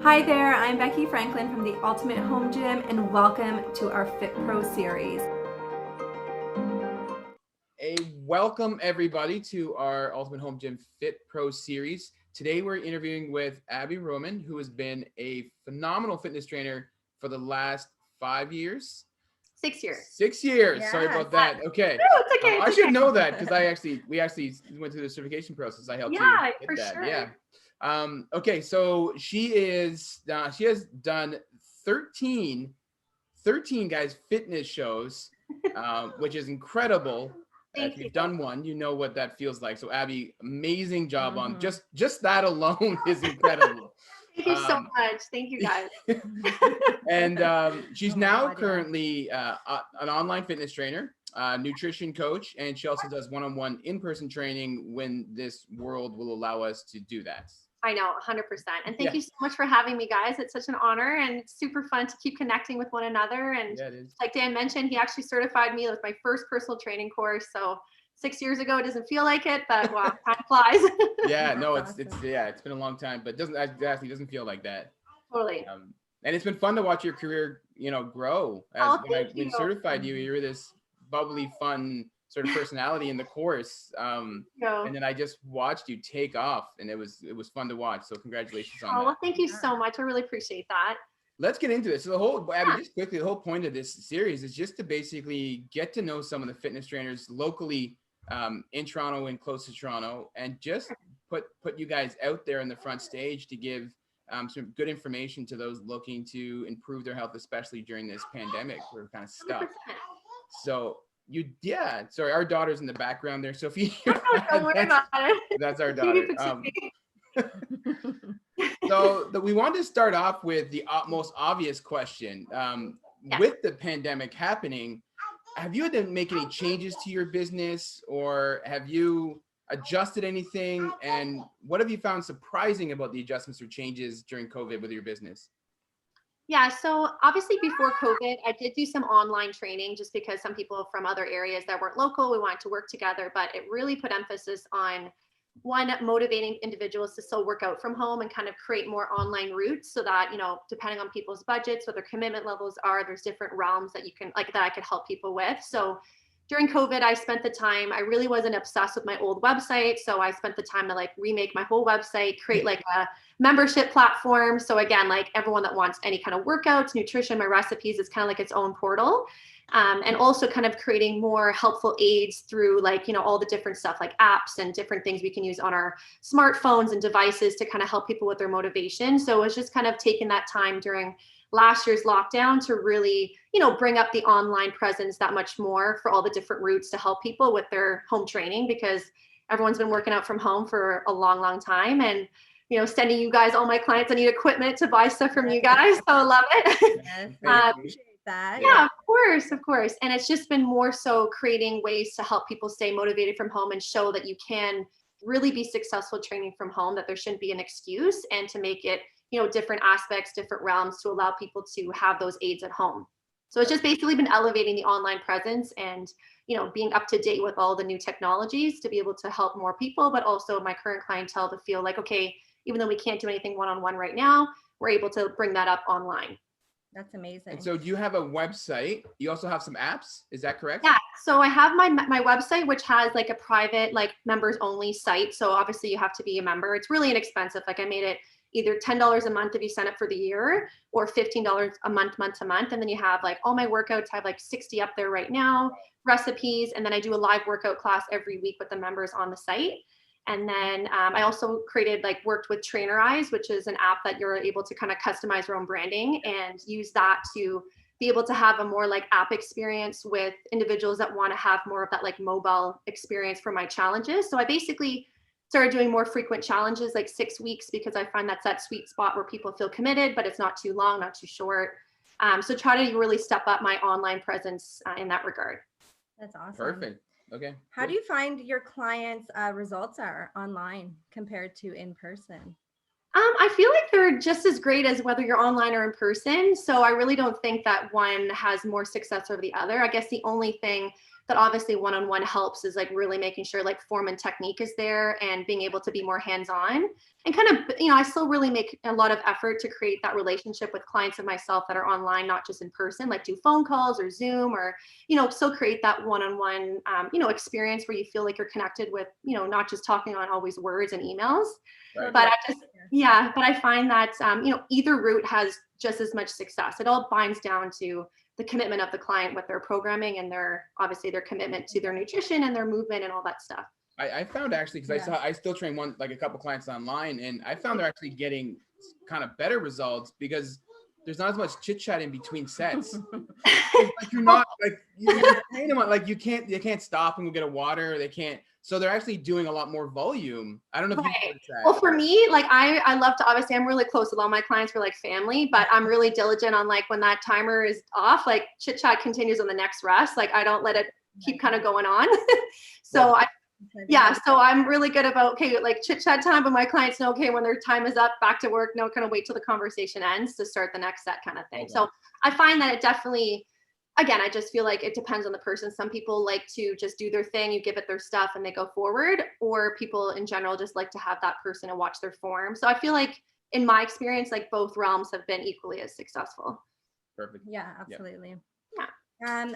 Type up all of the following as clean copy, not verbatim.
Hi there, I'm Becky Franklin from the Ultimate Home Gym, and welcome to our Fit Pro series. Welcome everybody to our Ultimate Home Gym Fit Pro series. Today we're interviewing with Abi Roman, who has been a phenomenal fitness trainer for the last 5 years. 6 years. 6 years. Yeah. Sorry about that. Okay. No, it's okay. I should know that because we actually went through the certification process. I helped you get for that. sure. Yeah. Okay. So she has done 13 guys fitness shows, which is incredible. If you've done one, you know what that feels like. So Abi, amazing job on just that alone is incredible. Thank you so much. Thank you guys. And she's now currently an online fitness trainer, nutrition coach, and she also does one-on-one in-person training when this world will allow us to do that. I know, 100%. And thank you so much for having me, guys. It's such an honor, and it's super fun to keep connecting with one another. And like Dan mentioned, he actually certified me with my first personal training course. So 6 years ago, it doesn't feel like it, but wow, time flies. Yeah, no, it's been a long time, but it doesn't feel like that. Totally. And it's been fun to watch your career, grow. When I certified you, you were this bubbly, fun sort of personality in the course. And then I just watched you take off, and it was fun to watch. So congratulations on that. Well, thank you so much. I really appreciate that. Let's get into it. So Abi, just quickly, the whole point of this series is just to basically get to know some of the fitness trainers locally in Toronto and close to Toronto, and just put you guys out there in the front stage to give some good information to those looking to improve their health, especially during this pandemic. We're kind of stuck. 100%. So sorry, our daughter's in the background there. So if you don't worry about it. That's our daughter. So we wanted to start off with the most obvious question. With the pandemic happening, have you had to make any changes to your business, or have you adjusted anything? And what have you found surprising about the adjustments or changes during COVID with your business? Yeah, so obviously before COVID, I did do some online training just because some people from other areas that weren't local, we wanted to work together, but it really put emphasis on motivating individuals to still work out from home and kind of create more online routes so that, depending on people's budgets, what their commitment levels are, there's different realms that you can that I could help people with. So during COVID, I spent the time, I really wasn't obsessed with my old website. So I spent the time to remake my whole website, create a membership platform. So again, everyone that wants any kind of workouts, nutrition, my recipes, it's kind of like its own portal. And also kind of creating more helpful aids through all the different stuff like apps and different things we can use on our smartphones and devices to kind of help people with their motivation. So it was just kind of taking that time during last year's lockdown to really, bring up the online presence that much more for all the different routes to help people with their home training, because everyone's been working out from home for a long, long time. And sending you guys, all my clients, I need equipment to buy stuff from you guys. So I love it. Yes, that. Yeah, of course. And it's just been more so creating ways to help people stay motivated from home and show that you can really be successful training from home, that there shouldn't be an excuse, and to make it, different aspects, different realms to allow people to have those aids at home. So it's just basically been elevating the online presence and, being up to date with all the new technologies to be able to help more people, but also my current clientele to feel like, okay, even though we can't do anything one-on-one right now, we're able to bring that up online. That's amazing. And so do you have a website? You also have some apps, is that correct? Yeah, so I have my website, which has a private, members only site. So obviously you have to be a member. It's really inexpensive. I made it either $10 a month if you sign up for the year, or $15 a month to month. And then you have all my workouts. I have 60 up there right now, recipes. And then I do a live workout class every week with the members on the site. And then I also worked with Trainer Eyes, which is an app that you're able to kind of customize your own branding and use that to be able to have a more app experience with individuals that want to have more of that mobile experience for my challenges. So I basically started doing more frequent challenges, 6 weeks, because I find that's that sweet spot where people feel committed, but it's not too long, not too short. So try to really step up my online presence in that regard. That's awesome. Perfect. Okay. How do you find your clients' results are online compared to in person? I feel like they're just as great as whether you're online or in person. So I really don't think that one has more success over the other. I guess the only thing that obviously one-on-one helps is like really making sure like form and technique is there and being able to be more hands-on and kind of, I still really make a lot of effort to create that relationship with clients of myself that are online, not just in person, like do phone calls or Zoom or, still create that one-on-one, experience where you feel like you're connected with, not just talking on always words and emails. Right. But I find that, either route has just as much success. It all binds down to the commitment of the client with their programming and their commitment to their nutrition and their movement and all that stuff. I found actually, because I still train a couple clients online, and I found they're actually getting kind of better results because there's not as much chit chat in between sets. Like you're not like you can't stop and go get a water. They can't. So they're actually doing a lot more volume. I don't know if you noticed that. Well, for me, like I love to, obviously I'm really close with all my clients. We're like family, but I'm really diligent on like when that timer is off, like chit chat continues on the next rest. Like I don't let it keep kind of going on. So so I'm really good about, okay, like chit chat time, but my clients know, okay, when their time is up, back to work, no, kind of wait till the conversation ends to start the next set kind of thing. Okay. So I find that it definitely, again, I just feel like it depends on the person. Some people like to just do their thing, you give it their stuff and they go forward, or people in general just like to have that person and watch their form. So I feel like in my experience, like both realms have been equally as successful. Perfect. Yeah, absolutely. Yeah.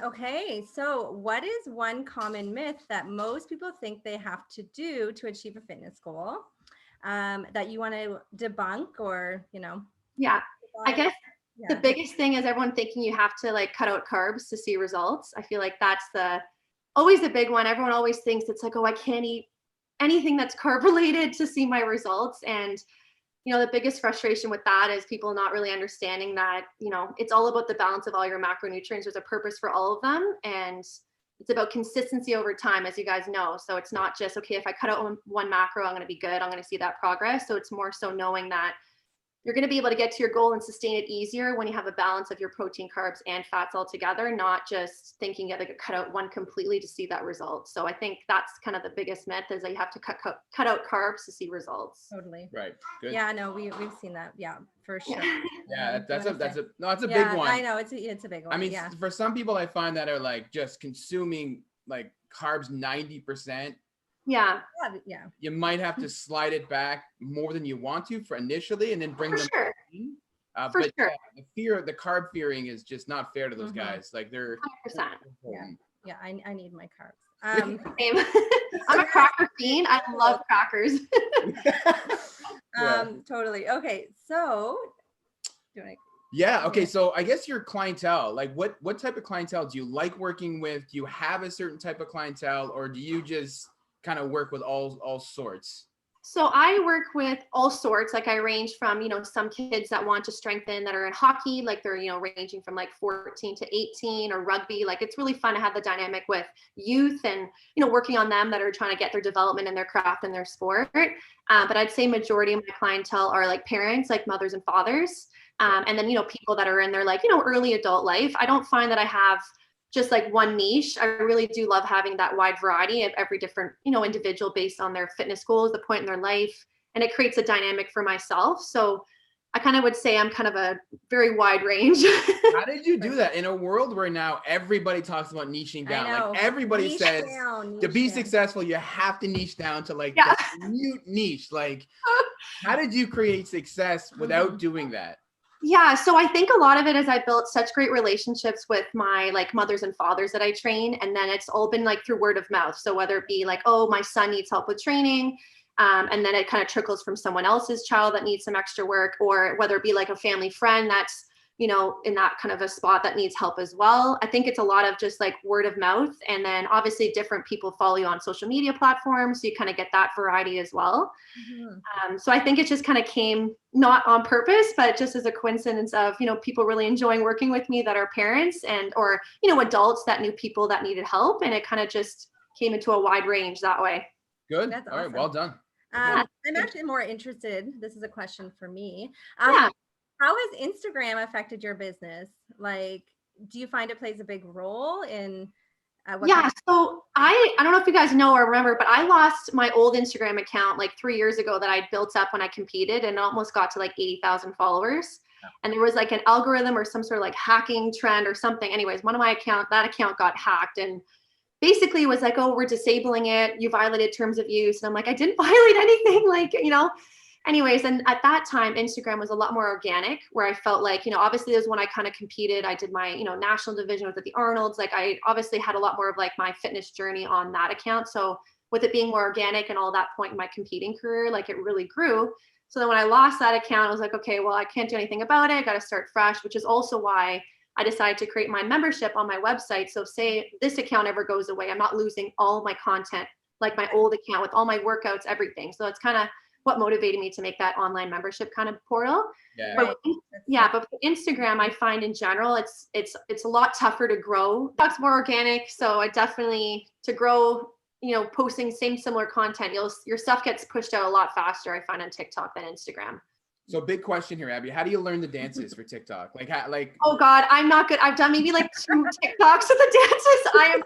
Okay, so what is one common myth that most people think they have to do to achieve a fitness goal that you want to debunk or, Yeah, I guess the biggest thing is everyone thinking you have to like cut out carbs to see results. I feel like that's always the big one. Everyone always thinks it's like, oh, I can't eat anything that's carb related to see my results. And the biggest frustration with that is people not really understanding that, it's all about the balance of all your macronutrients. There's a purpose for all of them. And it's about consistency over time, as you guys know. So it's not just, okay, if I cut out one macro, I'm going to be good. I'm going to see that progress. So it's more so knowing that you're going to be able to get to your goal and sustain it easier when you have a balance of your protein, carbs, and fats all together, not just thinking you have to cut out one completely to see that result. So I think that's kind of the biggest myth is that you have to cut out carbs to see results. Totally. Right. Good. Yeah, no, we've seen that. Yeah, for sure. Yeah, that's a big one. I know it's a big one. I mean, for some people I find that are like just consuming like carbs 90%. Yeah. You might have to slide it back more than you want to for initially and then bring them in. But the carb fearing is just not fair to those guys. Like they're 100%. Yeah, I need my carbs. Same. I'm a cracker fiend. I love crackers. Totally. Okay, so okay. So I guess your clientele, like what type of clientele do you like working with? Do you have a certain type of clientele, or do you just kind of work with all sorts? So I work with all sorts. Like I range from, some kids that want to strengthen that are in hockey, like they're, ranging from like 14 to 18, or rugby. Like it's really fun to have the dynamic with youth and, working on them that are trying to get their development in their craft and their sport. But I'd say majority of my clientele are like parents, like mothers and fathers. And then, people that are in their like, early adult life. I don't find that I have just like one niche. I really do love having that wide variety of every different, individual based on their fitness goals, the point in their life, and it creates a dynamic for myself. So I kind of would say I'm kind of a very wide range. How did you do that in a world where now everybody talks about niching down? Like everybody says to be successful, you have to niche down to like the new niche. Like, how did you create success without doing that? Yeah. So I think a lot of it is I built such great relationships with my like mothers and fathers that I train. And then it's all been like through word of mouth. So whether it be like, oh, my son needs help with training. And then it kind of trickles from someone else's child that needs some extra work, or whether it be like a family friend that's, in that kind of a spot that needs help as well. I think it's a lot of just like word of mouth. And then obviously different people follow you on social media platforms. So you kind of get that variety as well. So I think it just kind of came not on purpose, but just as a coincidence of, people really enjoying working with me that are parents or adults that knew people that needed help. And it kind of just came into a wide range that way. Good. That's All awesome. right. Well done. I'm actually more interested. This is a question for me. How has Instagram affected your business? Like, do you find it plays a big role in so I don't know if you guys know or remember, but I lost my old Instagram account like 3 years ago that I built up when I competed, and it almost got to like 80,000 followers. And there was like an algorithm or some sort of like hacking trend or something. Anyways, that account got hacked, and basically was like, oh, we're disabling it. You violated terms of use. And I'm like, I didn't violate anything. Like, anyways. And at that time, Instagram was a lot more organic, where I felt like, obviously there's when I kind of competed. I did my, national division with the Arnolds. Like I obviously had a lot more of like my fitness journey on that account. So with it being more organic and all that point in my competing career, like it really grew. So then when I lost that account, I was like, okay, well, I can't do anything about it. I got to start fresh, which is also why I decided to create my membership on my website. So say this account ever goes away, I'm not losing all my content, like my old account with all my workouts, everything. So that's kind of what motivated me to make that online membership kind of portal. Yeah. But for Instagram, I find in general, it's a lot tougher to grow. That's more organic. So I definitely, to grow, posting similar content, your stuff gets pushed out a lot faster, I find, on TikTok than Instagram. So big question here, Abby. How do you learn the dances for TikTok? Oh God, I'm not good. I've done maybe like 2 TikToks of the dances.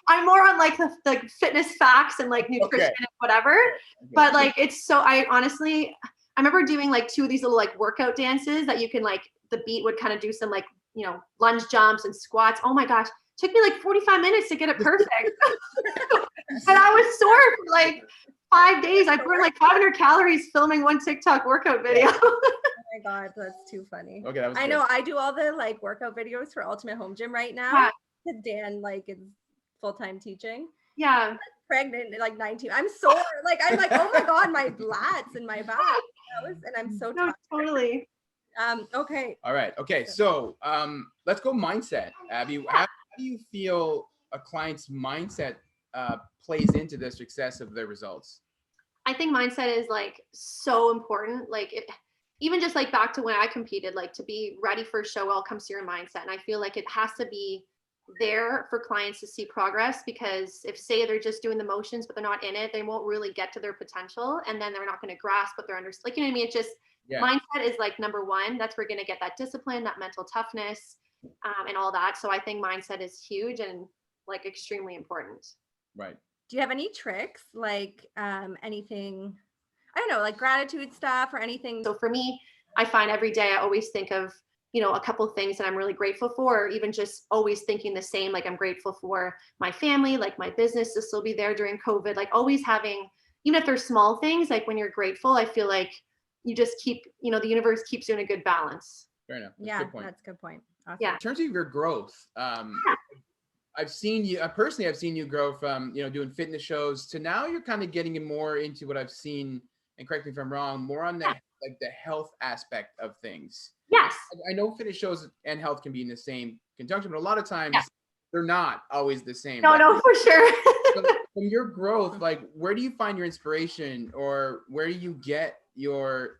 I'm more on like the fitness facts and like nutrition and whatever. Okay. But like, I remember doing like 2 of these little like workout dances that you can like, the beat would kind of do some like, lunge jumps and squats. Oh my gosh. Took me like 45 minutes to get it perfect. And I was sore for like 5 days. I burned like 500 calories filming one TikTok workout video. Oh my God, that's too funny. Okay, that was I good. know I do all the like workout videos for Ultimate Home Gym right now. Yeah. Dan like is full-time teaching. Yeah. I'm pregnant, like 19. I'm sore. Like I'm like, oh my God, my lats and my back. And I'm so tired. Totally. Okay. All right. Okay. So let's go mindset, Abby. How do you feel a client's mindset plays into the success of their results? I think mindset is like so important. Like even just like back to when I competed, like to be ready for a show all comes to your mindset. And I feel like it has to be there for clients to see progress, because if say they're just doing the motions, but they're not in it, they won't really get to their potential. And then they're not going to grasp what they're like, you know what I mean? It's just mindset is like number one. That's where you're going to get that discipline, that mental toughness, and all that. So I think mindset is huge and like extremely important. Right. Do you have any tricks, like anything, I don't know, like gratitude stuff or anything? So for me, I find every day I always think of, a couple of things that I'm really grateful for, or even just always thinking the same, like I'm grateful for my family, like my business to still be there during COVID, like always having, even if there's small things, like when you're grateful, I feel like you just keep, the universe keeps you in a good balance. Fair enough. That's a good point. That's a good point. Awesome. Yeah. In terms of your growth, I've seen you personally. I've seen you grow from doing fitness shows to now you're kind of getting more into what I've seen. And correct me if I'm wrong. More on the the health aspect of things. Yes. I know fitness shows and health can be in the same conjunction, but a lot of times they're not always the same. No, for sure. So from your growth, like where do you find your inspiration, or where do you get your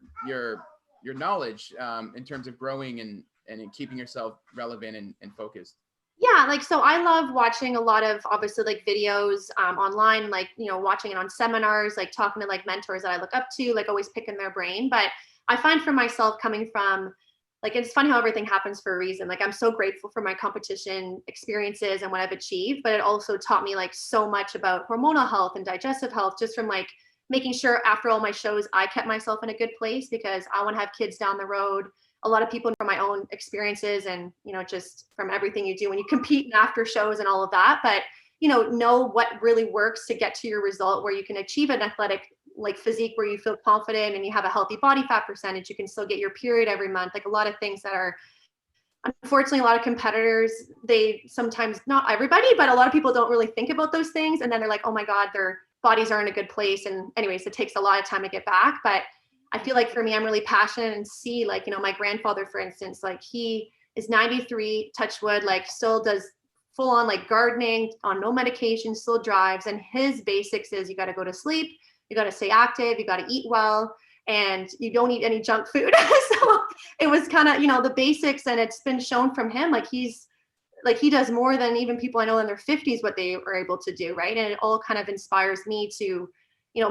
knowledge in terms of growing and keeping yourself relevant and focused? Yeah, like, so I love watching a lot of obviously like videos online, like, watching it on seminars, like talking to like mentors that I look up to, like always picking their brain. But I find for myself coming from like, it's funny how everything happens for a reason. Like I'm so grateful for my competition experiences and what I've achieved, but it also taught me like so much about hormonal health and digestive health, just from like making sure after all my shows, I kept myself in a good place, because I want to have kids down the road. A lot of people from my own experiences and, just from everything you do when you compete and after shows and all of that, but, know what really works to get to your result where you can achieve an athletic like physique where you feel confident and you have a healthy body fat percentage. You can still get your period every month. Like a lot of things that are, unfortunately, a lot of competitors, they sometimes, not everybody, but a lot of people don't really think about those things. And then they're like, oh my God, their bodies are in a good place. And anyways, it takes a lot of time to get back. But I feel like for me, I'm really passionate and see like, my grandfather, for instance, like he is 93, touch wood, like still does full on like gardening on no medication, still drives. And his basics is you got to go to sleep, you got to stay active, you got to eat well, and you don't eat any junk food. So it was kind of, the basics, and it's been shown from him, like he does more than even people I know in their 50s, what they are able to do. Right. And it all kind of inspires me to,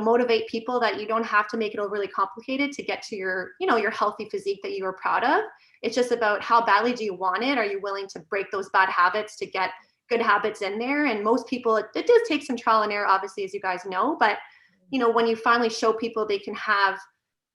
motivate people that you don't have to make it overly complicated to get to your, your healthy physique that you are proud of. It's just about how badly do you want it? Are you willing to break those bad habits to get good habits in there? And most people, it does take some trial and error, obviously, as you guys know, but when you finally show people they can have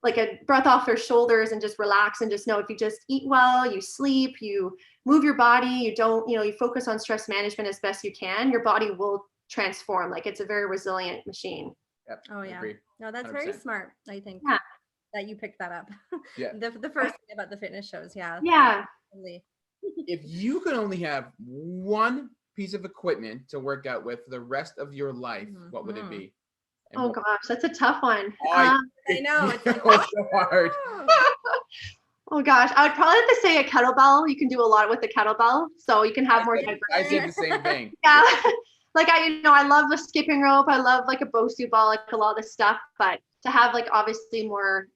like a breath off their shoulders and just relax and just know if you just eat well, you sleep, you move your body, you don't, you focus on stress management as best you can, your body will transform. Like it's a very resilient machine. Yep. Oh yeah. Agree. No, that's 100%. very smart. I think Yeah. that you picked that up. Yeah. The first thing about the fitness shows. Yeah. Yeah. Totally. If you could only have one piece of equipment to work out with for the rest of your life, what would it be? And Oh gosh, that's a tough one. I know. It's like, so hard. Oh gosh, I would probably have to say a kettlebell. You can do a lot with the kettlebell, so you can have more diversity. I said the same thing. Yeah. Like I love the skipping rope. I love like a Bosu ball, like a lot of this stuff. But to have like obviously more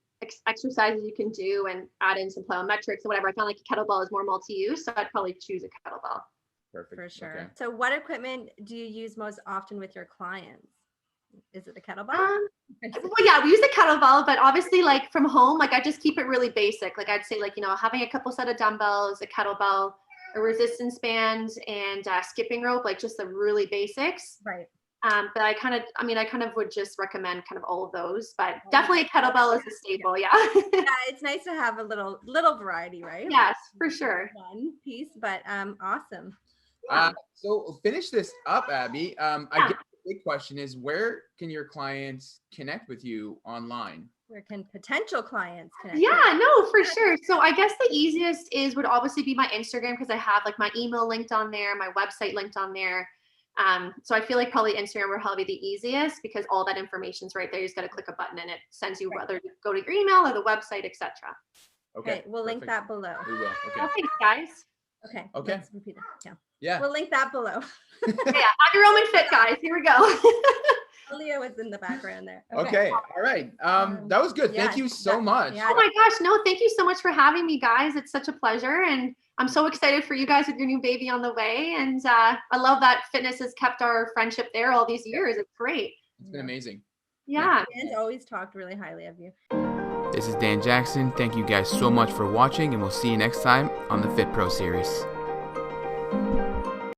exercises you can do and add in some plyometrics or whatever, I found like a kettlebell is more multi-use, so I'd probably choose a kettlebell. Perfect. For sure. Okay. So what equipment do you use most often with your clients? Is it the kettlebell? Well, yeah, we use the kettlebell, but obviously like from home, like I just keep it really basic. Like I'd say like, having a couple set of dumbbells, a kettlebell, a resistance band, and skipping rope, like just the really basics. Right. But I kind of would just recommend kind of all of those, but definitely a kettlebell is a staple. Yeah. Yeah, it's nice to have a little variety, right? Yes, for sure. One piece, but awesome. So finish this up, Abby. I guess the big question is, where can your clients connect with you online? Where can potential clients connect? Yeah, no, for sure. So I guess the easiest would obviously be my Instagram, because I have like my email linked on there, my website linked on there. So I feel like probably Instagram will probably be the easiest, because all that information's right there. You just got to click a button and it sends you whether to go to your email or the website, etc. Okay, we'll link that below. We will. Okay. Oh, thanks, guys. Okay. Okay. Let's repeat it. Yeah. Yeah. We'll link that below. Yeah, Abi Roman Fit, guys. Here we go. Leah was in the background there. Okay. All right. That was good. Thank you so much. Yeah. Oh my gosh, no, thank you so much for having me, guys. It's such a pleasure, and I'm so excited for you guys with your new baby on the way. And I love that fitness has kept our friendship there all these years. It's great. It's been amazing. Yeah. Dan's always talked really highly of you. This is Dan Jackson. Thank you guys so much for watching, and we'll see you next time on the Fit Pro series.